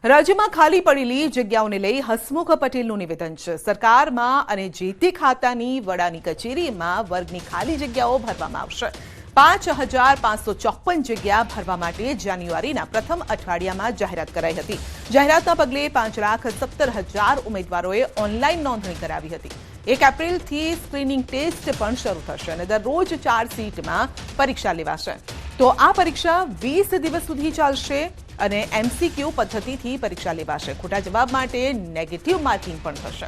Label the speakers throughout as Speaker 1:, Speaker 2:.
Speaker 1: રાજ્યમાં ખાલી પડેલી જગ્યાઓને લઈ હસમુખ પટેલનું નિવેદન છે। સરકારમાં અને જે તે ખાતાની વડાની કચેરીમાં વર્ગની ખાલી જગ્યાઓ ભરવામાં આવશે। 5,554 જગ્યા ભરવા માટે જાન્યુઆરીના પ્રથમ અઠવાડિયામાં જાહેરાત કરાઈ હતી। જાહેરાતના પગલે 5,17,000 ઉમેદવારોએ ઓનલાઈન નોંધણી કરાવી હતી। 1 એપ્રિલથી સ્ક્રીનિંગ ટેસ્ટ પણ શરૂ થશે અને દરરોજ 4 સીટમાં પરીક્ષા લેવાશે। તો આ પરીક્ષા 20 દિવસ સુધી ચાલશે અને એમસીક્યુ પદ્ધતિથી પરીક્ષા લેવાશે। ખોટા જવાબ માટે નેગેટિવ માર્કિંગ પણ થશે।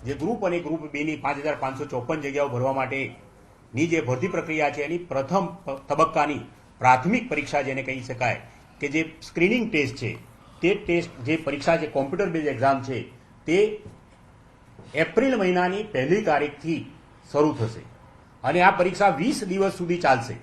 Speaker 2: જે ગ્રુપ અને ગ્રુપ બી ની 5,554 જગ્યાઓ ભરવા માટેની જે ભરતી પ્રક્રિયા છે એની પ્રથમ તબક્કાની પ્રાથમિક પરીક્ષા જેને કહી શકાય કે જે સ્ક્રીનિંગ ટેસ્ટ છે તે ટેસ્ટ જે પરીક્ષા છે કોમ્પ્યુટર બેઝ એક્ઝામ છે તે એપ્રિલ મહિનાની 1લી તારીખથી શરૂ થશે અને આ પરીક્ષા 20 દિવસ સુધી ચાલશે।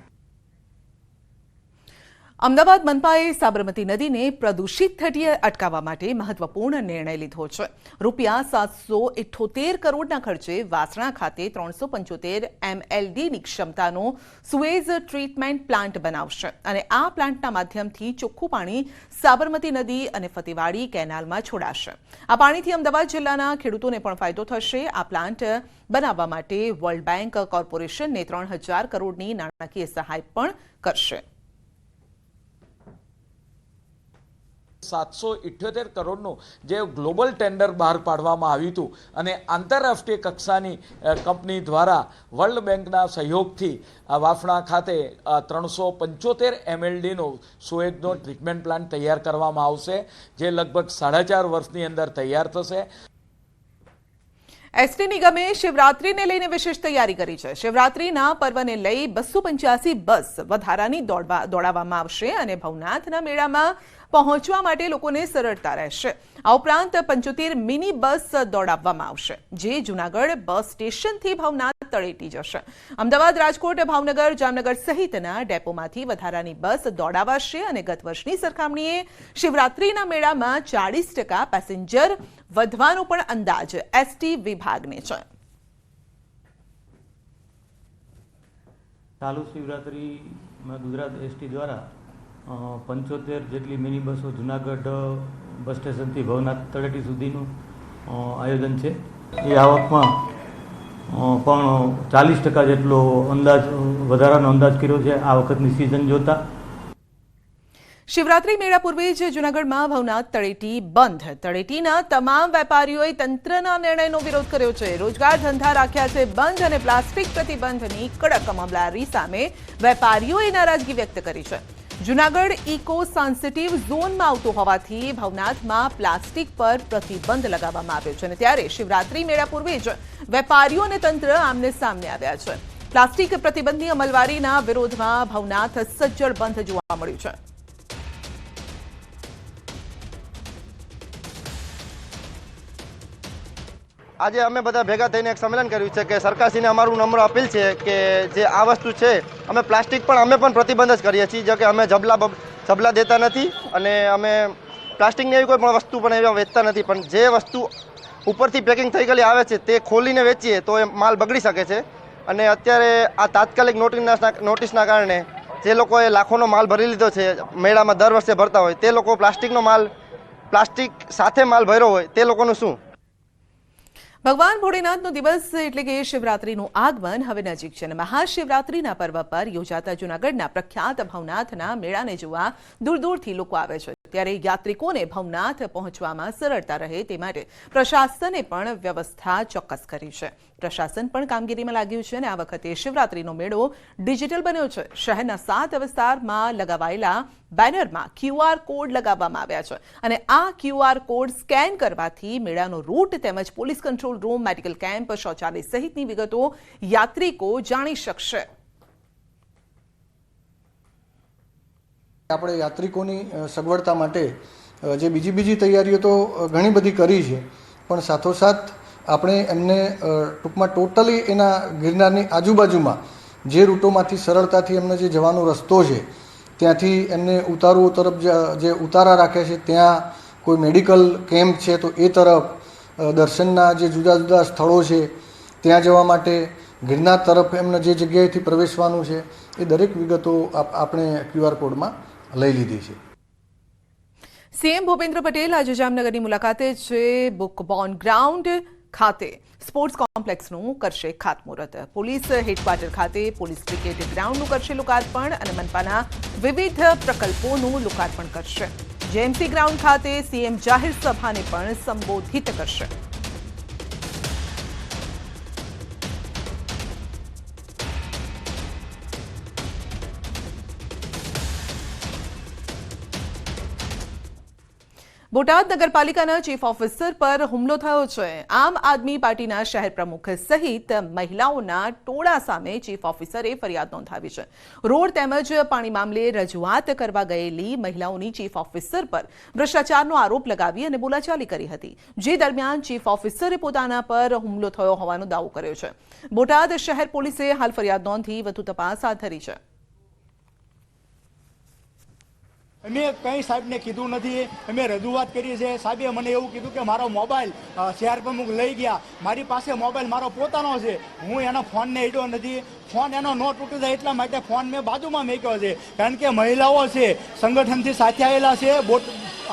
Speaker 1: અમદાવાદ મનપાએ સાબરમતી નદીને પ્રદૂષિત થતી અટકાવવા માટે મહત્વપૂર્ણ નિર્ણય લીધો છે। રૂપિયા 778 કરોડના ખર્ચે વાસણા ખાતે 375 MLDની ક્ષમતાનો સુએઝ ટ્રીટમેન્ટ પ્લાન્ટ બનાવશે અને આ પ્લાન્ટના માધ્યમથી ચોખ્ખું પાણી સાબરમતી નદી અને ફતેવાડી કેનાલમાં છોડાશે। આ પાણીથી અમદાવાદ જિલ્લાના ખેડૂતોને પણ ફાયદો થશે। આ પ્લાન્ટ બનાવવા માટે વર્લ્ડ બેંક કોર્પોરેશનને 3,000 કરોડની નાણાકીય સહાય પણ કરશે।
Speaker 3: 778 કરોડનું જે ગ્લોબલ ટેન્ડર બહાર પાડવામાં આવ્યું હતું અને આંતરરાષ્ટ્રીય કક્ષાની કંપની દ્વારા વર્લ્ડ બેંકના સહયોગથી વાસણા ખાતે 375 MLDનો સુએઝનો ટ્રીટમેન્ટ પ્લાન્ટ તૈયાર કરવામાં આવશે, જે લગભગ 4.5 વર્ષની અંદર તૈયાર થશે।
Speaker 1: એસટી નિગમે શિવરાત્રીને લઈને વિશેષ તૈયારી કરી છે। શિવરાત્રીના પર્વને લઈ 285 બસ વધારાની દોડાવવામાં આવશે અને ભવનાથના મેળામાં પહોંચવા માટે લોકોને સરળતા રહેશે। આ ઉપરાંત 75 મિની બસ દોડાવવામાં આવશે, જે જૂનાગઢ બસ સ્ટેશનથી ભવનાથ તળેટી જશે। અમદાવાદ, રાજકોટ, ભાવનગર, જામનગર સહિતના ડેપોમાંથી વધારાની બસ દોડાવાશે અને ગત વર્ષની સરખામણીએ શિવરાત્રીના મેળામાં 40% પેસેન્જર વધવાનો પણ અંદાજ એસટી વિભાગને છે।
Speaker 4: ચાલુ શિવરાત્રીમાં ગુજરાત એસટી દ્વારા 75 જેટલી મિની બસો જૂનાગઢ બસ સ્ટેશનથી ભવનાથ તળેટી સુધીનું આયોજન છે। એ આવકમાં પણ 40% જેટલો વધારાનો અંદાજ કર્યો છે આ વખતની સિઝન જોતા।
Speaker 1: શિવરાત્રી મેળા પૂર્વે જ જૂનાગઢમાં ભવનાથ તળેટી બંધ। તળેટીના તમામ વેપારીઓએ તંત્રના નિર્ણયનો વિરોધ કર્યો છે। રોજગાર ધંધા રાખ્યા છે બંધ અને પ્લાસ્ટિક પ્રતિબંધની કડક અમલવારી સામે વેપારીઓએ નારાજગી વ્યક્ત કરી છે। જૂનાગઢ ઇકો સેન્સિટિવ ઝોનમાં આવતું હોવાથી ભવનાથમાં પ્લાસ્ટિક પર પ્રતિબંધ લગાવવામાં આવ્યો છે અને ત્યારે શિવરાત્રી મેળા પૂર્વે જ વેપારીઓ અને તંત્ર આમને સામને આવ્યા છે। પ્લાસ્ટિક પ્રતિબંધની અમલવારીના વિરોધમાં ભવનાથ સજ્જડ બંધ જોવા મળ્યું છે।
Speaker 5: આજે અમે બધા ભેગા થઈને એક સંમેલન કર્યું છે કે સરકારશ્રીને અમારું નમ્ર અપીલ છે કે જે આ વસ્તુ છે અમે પ્લાસ્ટિક પણ અમે પણ પ્રતિબંધ જ કરીએ છીએ, જો કે અમે જબલા દેતા નથી અને અમે પ્લાસ્ટિકની એવી કોઈ પણ વસ્તુ પણ એવા વેચતા નથી, પણ જે વસ્તુ ઉપરથી પેકિંગ થઈ ગયેલી આવે છે તે ખોલીને વેચીએ તો એ માલ બગડી શકે છે અને અત્યારે આ તાત્કાલિક નોટિસના કારણે જે લોકોએ લાખોનો માલ ભરી લીધો છે મેળામાં દર વર્ષે ભરતા હોય તે લોકો પ્લાસ્ટિક સાથે માલ ભર્યો હોય તે લોકોનું શું?
Speaker 1: ભગવાન ભોળેનાથનો દિવસ એટલે કે શિવરાત્રીનું આગમન હવે નજીક છે અને મહાશિવરાત્રીના પર્વ પર યોજાતા જૂનાગઢના પ્રખ્યાત ભવનાથના મેળાને જોવા દૂર દૂરથી લોકો આવે છે। ત્યારે યાત્રિકોને ભવનાથ પહોંચવામાં સરળતા રહે તે માટે પ્રશાસને પણ વ્યવસ્થા ચોક્કસ કરી છે। પ્રશાસન પણ કામગીરીમાં લાગ્યું છે અને આ વખતે શિવરાત્રીનો મેળો ડિજિટલ બન્યો છે। શહેરના 7 વિસ્તારમાં લગાવાયેલા બેનરમાં QR કોડ લગાવવામાં આવ્યા છે અને આ QR કોડ સ્કેન કરવાથી મેળાનો રૂટ તેમજ police control room, medical camp, શૌચાલય સહિતની વિગતો યાત્રિકો જાણી શકશે।
Speaker 6: આપણે યાત્રિકોની સગવડતા માટે જે બીજી તૈયારીઓ તો ઘણી બધી કરી છે, પણ સાથોસાથ આપણે એમને ટૂંકમાં ટોટલી એના ગિરનારની આજુબાજુમાં જે રૂટોમાંથી સરળતાથી એમને જે જવાનો રસ્તો છે ત્યાંથી એમને ઉતારો તરફ જે ઉતારા રાખ્યા છે, ત્યાં કોઈ મેડિકલ કેમ્પ છે તો એ તરફ, દર્શનના જે જુદા જુદા સ્થળો છે ત્યાં જવા માટે ગિરનાર તરફ એમને જે જગ્યાએથી પ્રવેશવાનું છે એ દરેક વિગતો આપણે QR કોડમાં લઈ લીધી છે.
Speaker 1: સીએમ ભૂપેન્દ્ર પટેલ આજે જામનગરની મુલાકાતે છે. બુકબોર્ન ગ્રાઉન્ડ ખાતે સ્પોર્ટ્સ કોમ્પ્લેક્સનું કરશે ખાતમુહૂર્ત. પોલીસ હેડક્વાર્ટર ખાતે પોલીસ ક્રિકેટ ગ્રાઉન્ડનું કરશે લોકાર્પણ અને મનપાના વિવિધ પ્રકલ્પોનું લોકાર્પણ કરશે. જેએમસી ગ્રાઉન્ડ ખાતે સીએમ જાહેર સભાને પણ સંબોધિત કરશે. બોટાદ નગરપાલિકાના ચીફ ઓફિસર પર હુમલો થયો છે. આમ આદમી પાર્ટીના શહેર પ્રમુખ સહિત મહિલાઓના ટોળા સામે ચીફ ઓફિસરે ફરિયાદ નોંધાવી છે. રોડ તેમજ પાણી મામલે રજૂઆત કરવા ગયેલી મહિલાઓની ચીફ ઓફિસર પર ભ્રષ્ટાચારનો આરોપ લગાવી અને બોલાચાલી કરી હતી, જે દરમિયાન ચીફ ઓફિસરે પોતાના પર હુમલો થયો હોવાનો દાવો કર્યો છે. બોટાદ શહેર પોલીસે હાલ ફરિયાદ નોંધી વધુ તપાસ હાથ ધરી છે.
Speaker 7: અમે કંઈ સાહેબને કીધું નથી. અમે રજૂઆત કરી છે. સાહેબે મને એવું કીધું કે મારો મોબાઈલ શહેર પ્રમુખ લઈ ગયા. મારી પાસે મોબાઈલ મારો પોતાનો છે. હું એનો ફોનને ઈડ્યો નથી. ફોન એનો ન તૂટી જાય એટલા માટે ફોન મેં બાજુમાં મૂક્યો છે. કારણ કે મહિલાઓ છે, સંગઠનથી સાથે આવેલા છે.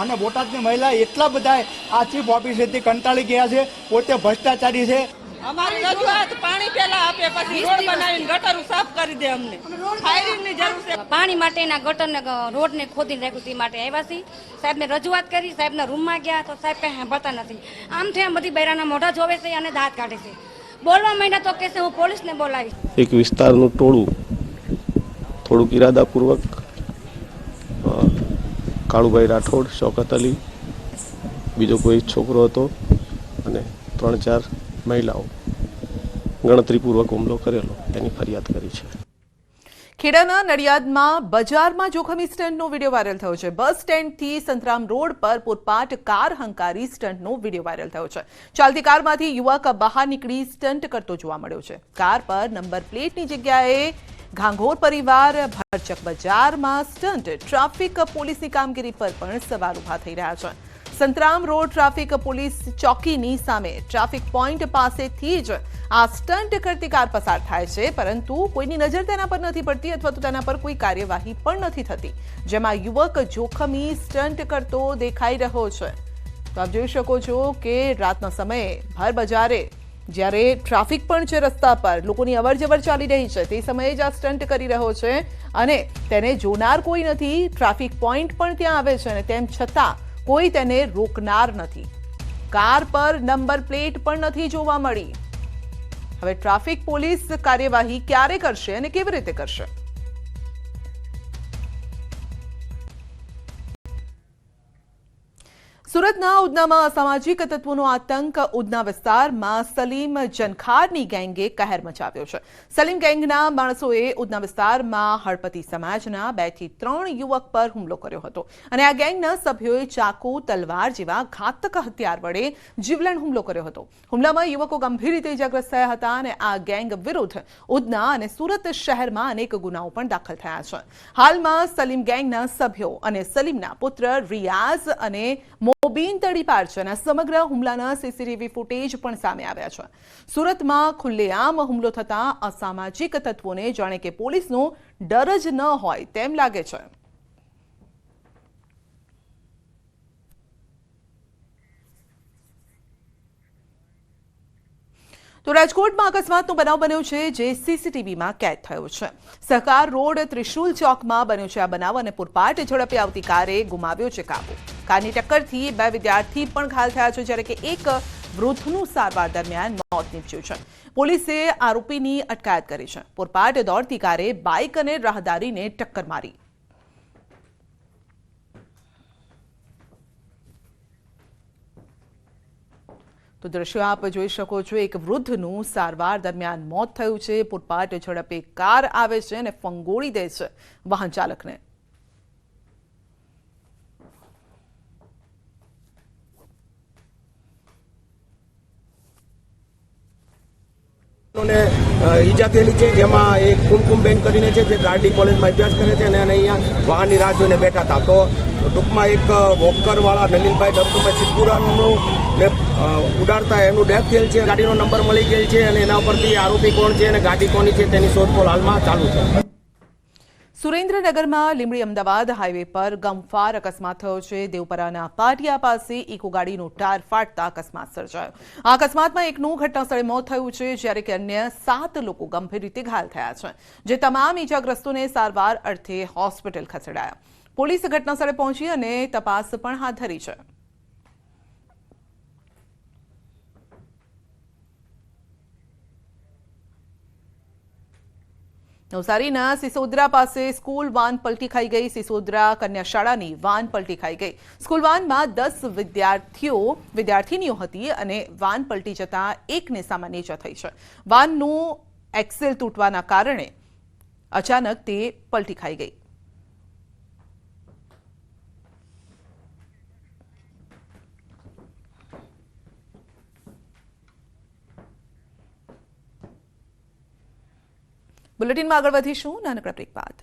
Speaker 7: અને બોટાદની મહિલા એટલા બધા આ ચીફ ઓફિસરથી કંટાળી ગયા છે. પોતે ભ્રષ્ટાચારી છે.
Speaker 8: અમારી રજૂઆત પાણી પહેલા આપે, પછી રોડ બનાવીને ગટરો સાફ કરી દે. અમને ફાયરિંગની જરૂર છે.
Speaker 9: પાણી માટેના ગટરને રોડને ખોદીને રાખ્યું તે માટે આવ્યા છીએ. સાહેબને રજૂઆત કરી, સાહેબના રૂમમાં ગયા તો સાહેબ કંઈ સાંભળતા નથી. આમ થયા બધી બૈરાના મોઢા જોવે છે અને દાંત કાઢે છે. બોલવા માંડ્યા તો કહેશે હું પોલીસને બોલાવીશ.
Speaker 10: એક વિસ્તારનું ટોળું થોડુંક ઇરાદાપૂર્વક કાળુભાઈ રાઠોડ, શૌકત અલી, બીજો કોઈ છોકરો હતો અને 3-4 મહિલાઓ ગણતરીપૂર્વક હુમલો કરેલો તેની ફરિયાદ કરી છે.
Speaker 1: ખેડાના નડિયાદમાં બજારમાં જોખમી સ્ટન્ટનો વિડીયો વાયરલ થયો છે. બસ સ્ટેન્ડથી સંતરામ રોડ પર પૂરપાટ કાર હંકારી સ્ટન્ટનો વિડીયો વાયરલ થયો છે. ચાલતી કારમાંથી યુવક બહાર નીકળી સ્ટન્ટ કરતો જોવા મળ્યો છે. કાર પર નંબર પ્લેટની જગ્યાએ ઘાંઘોર પરિવાર ભરચક બજારમાં સ્ટન્ટ. ટ્રાફિક પોલીસની કામગીરી પર પણ સવાલ ઉભા થઈ રહ્યા છે. સંતરામ રોડ ટ્રાફિક પોલીસ ચોકીની સામે ટ્રાફિક પોઈન્ટ પાસેથી જ આ સ્ટન્ટ કરતી કાર પસાર થાય છે, પરંતુ કોઈની નજર તેના પર નથી પડતી અથવા તો તેના પર કોઈ કાર્યવાહી પણ નથી થતી, જેમાં યુવક જોખમી સ્ટન્ટ કરતો દેખાઈ રહ્યો છે. તો આપ જોઈ શકો છો કે રાતના સમયે ભર બજારે જ્યારે ટ્રાફિક પણ છે, રસ્તા પર લોકોની અવરજવર ચાલી રહી છે, તે સમયે જ આ સ્ટન્ટ કરી રહ્યો છે અને તેને જોનાર કોઈ નથી. ટ્રાફિક પોઈન્ટ પણ ત્યાં આવે છે અને તેમ છતાં કોઈ તેને રોકનાર નથી. કાર પર નંબર પ્લેટ પણ નથી જોવા મળી. હવે ટ્રાફિક પોલીસ કાર્યવાહી ક્યારે કરશે અને કેવી રીતે કરશે? સુરતના ઉધનામાં અસામાજિક તત્વોનો આતંક. ઉધના વિસ્તારમાં સલીમ જનખારની ગેંગે કહેર મચાવ્યો છે. સલીમ ગેંગના માણસોએ ઉધના વિસ્તારમાં હળપતિ સમાજના 2 થી 3 યુવક પર હુમલો કર્યો હતો અને આ ગેંગના સભ્યોએ ચાકુ, તલવાર જેવા ઘાતક હથિયાર વડે જીવલેણ હુમલો કર્યો હતો. હુમલામાં યુવકો ગંભીર રીતે ઇજાગ્રસ્ત થયા હતા અને આ ગેંગ વિરુદ્ધ ઉધના અને સુરત શહેરમાં અનેક ગુનાઓ પણ દાખલ થયા છે. હાલમાં સલીમ ગેંગના સભ્યો અને સલીમના પુત્ર રિયાઝ અને મોબીન તડીપાર છે અને સમગ્ર હુમલાના સીસીટીવી ફૂટેજ પણ સામે આવ્યા છે. સુરતમાં ખુલ્લેઆમ હુમલો થતા અસામાજિક તત્વોને જાણે કે પોલીસનો ડર જ ન હોય તેમ લાગે છે. તો રાજકોટમાં અકસ્માતનો બનાવ બન્યો છે જે સીસીટીવીમાં કેદ થયો છે. સહકાર રોડ ત્રિશુલ ચોકમાં બન્યો છે આ બનાવ અને પૂરપાટ ઝડપે આવતી કારે ગુમાવ્યો છે કાબુ. કારની ટક્કરથી 2 વિદ્યાર્થી પણ ઘાયલ થયા છે, જ્યારે કે એક વૃદ્ધનું સારવાર દરમિયાન મોત નીપજ્યું છે. પોલીસે આરોપીની અટકાયત કરી છે. પૂરપાટ દોડતી કારે બાઇક અને રાહદારીને ટક્કર મારી. તો દ્રશ્યો આપ જોઈ શકો છો. એક વૃદ્ધનું સારવાર દરમિયાન મોત થયું છે. પૂરપાટ ઝડપે કાર આવે છે અને ફંગોળી દે છે વાહન ચાલકને.
Speaker 11: ઈજા થયેલી છે, જેમાં એક કુમકુમબેન કરીને છે જે ગાર્ડી કોલેજમાં અભ્યાસ કરે છે અને અહીંયા વાહનની રાહ જોઈને બેઠા હતા. તો ટૂંકમાં એક વોકરવાળા નલિનભાઈ ડબુભાઈ સિદ્ધપુરાનું ને ઉડાડતા એનું ડેથ થયેલ છે. ગાડીનો નંબર મળી ગયેલ છે અને એના પરથી આરોપી કોણ છે અને ગાડી કોની છે તેની શોધખોળ હાલમાં ચાલુ છે.
Speaker 1: સુરેન્દ્રનગરમાં લીંબડી અમદાવાદ હાઈવે પર ગમફાર અકસ્માત થયો છે. દેવપરાના પાટિયા પાસે ઇકો ગાડીનું ટાયર ફાટતા અકસ્માત સર્જાયો. આ અકસ્માતમાં એકનું ઘટનાસ્થળે મોત થયું છે, જ્યારે કે અન્ય 7 લોકો ગંભીર રીતે ઘાયલ થયા છે, જે તમામ ઇજાગ્રસ્તોને સારવાર અર્થે હોસ્પિટલ ખસેડાયા. પોલીસ ઘટનાસ્થળે પહોંચી અને તપાસ પણ હાથ ધરી છે. નવસારીના સિસોદરા પાસે સ્કૂલ વાન પલટી ખાઈ ગઈ. સિસોદરા કન્યા શાળાની વાન પલટી ખાઈ ગઈ. સ્કૂલ વાનમાં 10 વિદ્યાર્થીનીઓ હતી અને વાન પલટી જતા એકને સામાન્ય ઈજા થઈ છે. વાનનું એક્સેલ તૂટવાના કારણે અચાનક તે પલટી ખાઈ ગઈ. બુલેટિનમાં આગળ વધીશું નાનકડા બ્રેક બાદ.